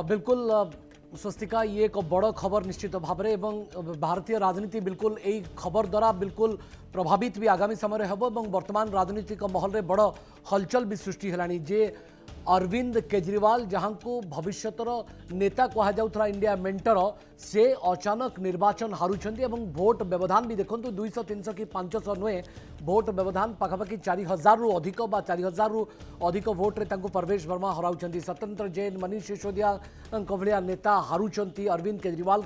बिल्कुल स्वस्तिका ये एक बड़ खबर निश्चित भाव में भारतीय राजनीति बिल्कुल यही खबर द्वारा बिल्कुल प्रभावित भी आगामी समय हम और वर्तमान राजनीतिक महल में बड़ हलचल भी सृष्टि है जे अरविंद केजरीवाल जहां को भविष्यतर नेता कहुला इंडिया मेंटर से अचानक निर्वाचन हारुंट और भोट व्यवधान भी देखो 200-300 कि 500 नुहे भोट व्यवधान पखापाखि 4000 रु अधिक 4000 रु अधिक भोट्रे परवेश वर्मा हराउंट सत्येंद्र जैन मनीष सिसोदिया भाया नेता हारुंट अरविंद केजरीवाल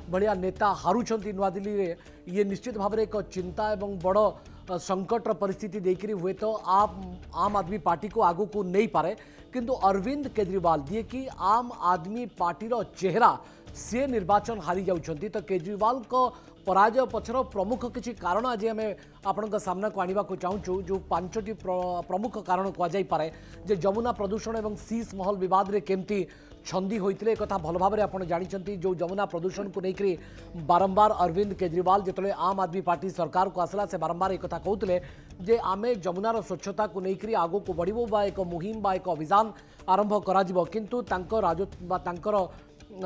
भाया नेता हारुंट नुआदिल्ली में ये निश्चित भाव में एक चिंता और बड़ संकटर परिस्थिति देखिए हुए तो आम आदमी पार्टी को आगू को नहीं पारे किंतु अरविंद केजरीवाल दिए कि आम आदमी पार्टीर चेहरा सी निर्वाचन हारी जाउछंती तो केजरीवाल को पराजय पछर प्रमुख किसी कारण आज आम आपण सामना को आने को चाहूँ जो 5टी प्रमुख कारण कहुए जे जमुना प्रदूषण और सीस महल विवाद में केमती छंदी होते एक भल भाव में आपड़ जानते जो जमुना प्रदूषण को लेकर बारंबार अरविंद केजरीवाल जो आम आदमी पार्टी सरकार को आसला से बारंबार एक कहते जे आमे जमुनार स्वच्छता को लेकर आगो को बढ़ू बा एक मुहिम बा एक अभियान आरंभ कर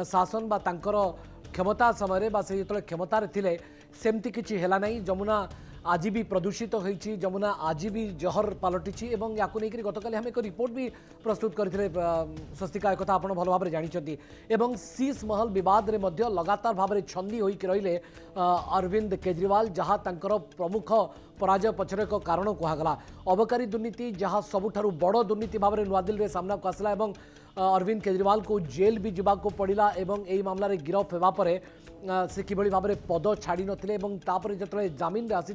शासन बा तांकर क्षमता समय से जो क्षमतार थे सेमती किसी है ना जमुना आज भी प्रदूषित होती जमुना आज भी जहर पलटि और या गतकाली हम एक रिपोर्ट भी प्रस्तुत करते स्वस्तिका एक आप भल भाव में जानते एवं सीस महल बद में लगातार भाव में छंदी होकर रहिले अरविंद केजरीवाल जहाँ तांकर प्रमुख पराजय पछर एक कारण कहगला अबकारी दुर्नीति जहाँ सबुठारु बड़ दुर्नीति भाव में नुआदिल्ली में सामना को आसला अरविंद केजरीवाल को जेल भी जावाक पड़ा और यही मामलें गिरफ होगापर से किभली भाव में पद छाड़ी नथिले जो जमीन में आसी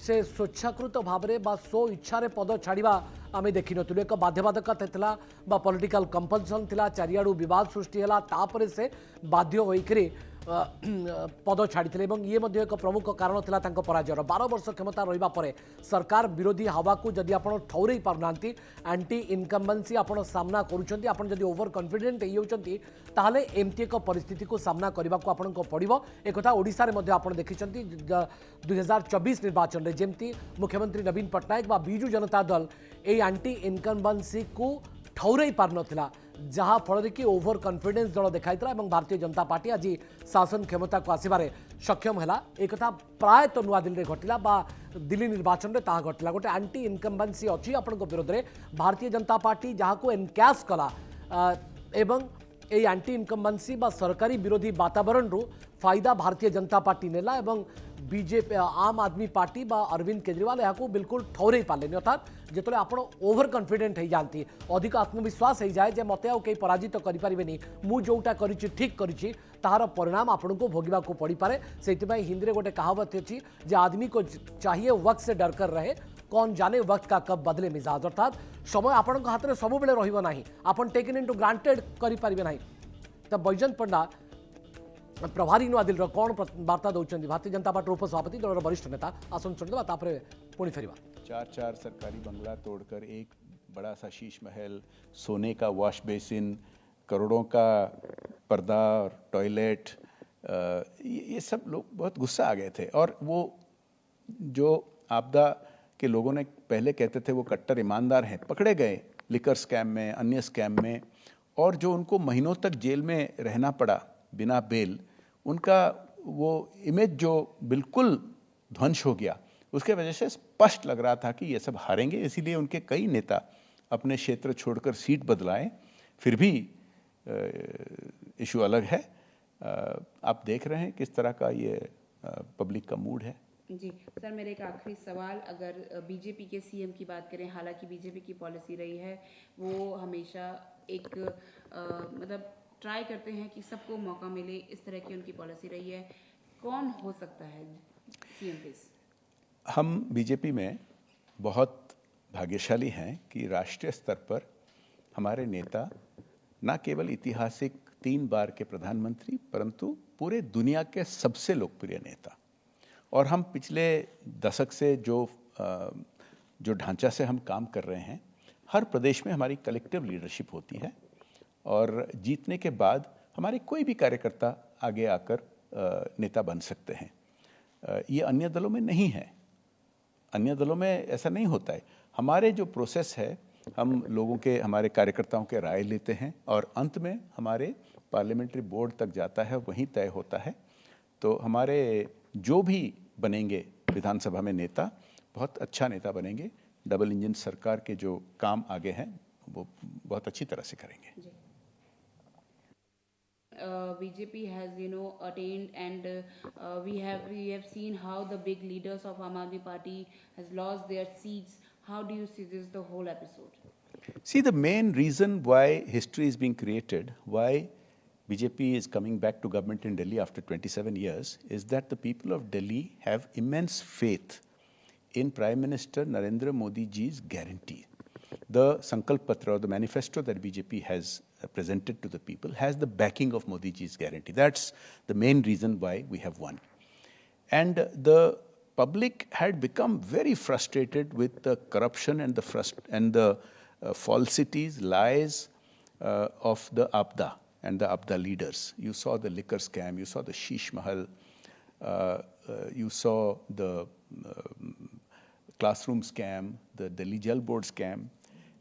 से स्वेच्छाकृत भाव में स्व इच्छा पद छाड़ा आम देखी नु एक बाध्यबाधकता था पॉलिटिकल कंपल्सन थिला चारियाडू विवाद सृष्टि है से बाध्य होकर पद छाड़ी ये एक प्रमुख कारण था पराजयर 12 वर्ष क्षमता रहा पर सरकार विरोधी हवा को जदि आप ठौरे पारना एंटी इनकम्बेंसी आप सामना करुँच ओवर कॉन्फिडेंट होती एमती एक परिस्थिति को सामना करने को आपको पड़ो एक ओडिशा रे आप देखी 2024 निर्वाचन में जमती मुख्यमंत्री नवीन पट्टनायक बिजु जनता दल ये एंटी इनकम्बेंसी को ठौरे पार नथिला जहाँ फल कि ओवर कॉन्फिडेंस दल देखाई भारतीय जनता पार्टी आज शासन क्षमता को आसबार सक्षम है एक प्रायत नुआदिल्ली में घटला दिल्ली निर्वाचन में ताहा घटला गोटे एंटी इनकम्बेंसी अच्छी आपण विरोध में भारतीय जनता पार्टी जहाँ को एनकैश कला एवं ये एंटी इनकम्बेंसी सरकारी विरोधी वातावरण रु फायदा भारतीय जनता पार्टी नेला एवं बीजेपी आम आदमी पार्टी अरविंद केजरीवाल यहाँ बिल्कुल ठौरे पारे अर्थात जो आप ओवर कॉन्फिडेंट हो जाती अधिक आत्मविश्वास हो जाए मत कहीं पराजित करें मुझा कर ठीक करी तार परिणाम आपन को भोगवा को पड़ पारे से हिंदी में गोटे कहावत अच्छी जे आदमी को चाहिए वक्त से डर कर रहे कौन जाने वक्त का कब बदले मिजाज अर्थात समय आपण हाथ में सब बेले रही आपन टेकन इनटू ग्रांटेड करें ना तो बैजयंत पंडा प्रभारी नुआदिल्ली कौन वार्ता दौरान भारतीय जनता पार्टी उपसभापति दल वरिष्ठ नेता आसन शुणा पुणी फेरवा 4 सरकारी बंगला तोड़कर एक बड़ा सा शीश महल सोने का वॉश बेसिन करोड़ों का पर्दा और टॉयलेट ये सब लोग बहुत गुस्सा आ गए थे और वो जो आपदा के लोगों ने पहले कहते थे वो कट्टर ईमानदार हैं पकड़े गए लिकर स्कैम में अन्य स्कैम में और जो उनको महीनों तक जेल में रहना पड़ा बिना बेल उनका वो इमेज जो बिल्कुल ध्वंस हो गया उसके वजह से स्पष्ट लग रहा था कि ये सब हारेंगे इसीलिए उनके कई नेता अपने क्षेत्र छोड़कर सीट बदलाएं फिर भी इशू अलग है आप देख रहे हैं किस तरह का ये पब्लिक का मूड है। जी सर मेरा एक आखिरी सवाल अगर बीजेपी के सीएम की बात करें हालांकि बीजेपी की पॉलिसी रही है वो हमेशा एक मतलब ट्राई करते हैं कि सबको मौका मिले इस तरह की उनकी पॉलिसी रही है कौन हो सकता है सीएम प्लीज। हम बीजेपी में बहुत भाग्यशाली हैं कि राष्ट्रीय स्तर पर हमारे नेता न केवल ऐतिहासिक 3 बार के प्रधानमंत्री परंतु पूरे दुनिया के सबसे लोकप्रिय नेता और हम पिछले दशक से जो ढांचा से हम काम कर रहे हैं हर प्रदेश में हमारी कलेक्टिव लीडरशिप होती है और जीतने के बाद हमारे कोई भी कार्यकर्ता आगे आकर नेता बन सकते हैं ये अन्य दलों में नहीं है अन्य दलों में ऐसा नहीं होता है हमारे जो प्रोसेस है हम लोगों के, हमारे कार्यकर्ताओं के राय लेते हैं और अंत में हमारे पार्लियामेंट्री बोर्ड तक जाता है, वहीं तय होता है। तो हमारे जो भी बनेंगे विधानसभा में नेता, बहुत अच्छा नेता बनेंगे। डबल इंजन सरकार के जो काम आगे हैं वो बहुत अच्छी तरह से करेंगे। BJP has attained, and we have seen how the big leaders of Aam Aadmi Party has lost their seats. How do you see this the whole episode? See, the main reason why history is being created, why BJP is coming back to government in Delhi after 27 years, is that the people of Delhi have immense faith in Prime Minister Narendra Modi ji's guarantee. The Sankalp Patra, or the manifesto that BJP has presented to the people, has the backing of Modi ji's guarantee. That's the main reason why we have won. And the public had become very frustrated with the corruption and the falsities, lies of the Abda and the Abda leaders. You saw the liquor scam, you saw the Sheesh Mahal, you saw the classroom scam, the Delhi Jal Board scam,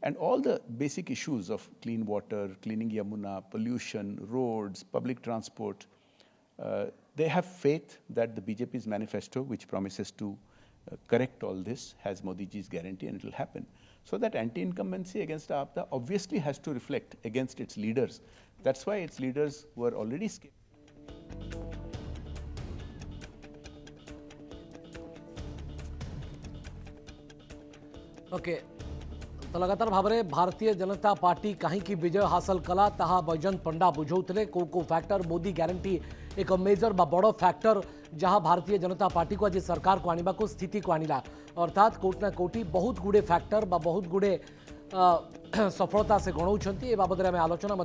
and all the basic issues of clean water, cleaning Yamuna, pollution, roads, public transport. They have faith that the BJP's manifesto, which promises to correct all this, has Modi ji's guarantee, and it will happen. So that anti-incumbency against the Abda obviously has to reflect against its leaders. That's why its leaders were already scared. Okay, तो लगातार भाव में Bharatiya Janata party कहीं विजय हासिल कला ताहा बैजयंत पंडा बुझौते को factor Modi guarantee एक मेजर बा बड़ फैक्टर जहां भारतीय जनता पार्टी को आज सरकार को आने को स्थिति को आनिला। अर्थात कोटि ना कोटि बहुत गुड़े फैक्टर बा बहुत गुड़े सफलता से गणाउछंती। ए बाबद आलोचना करवा।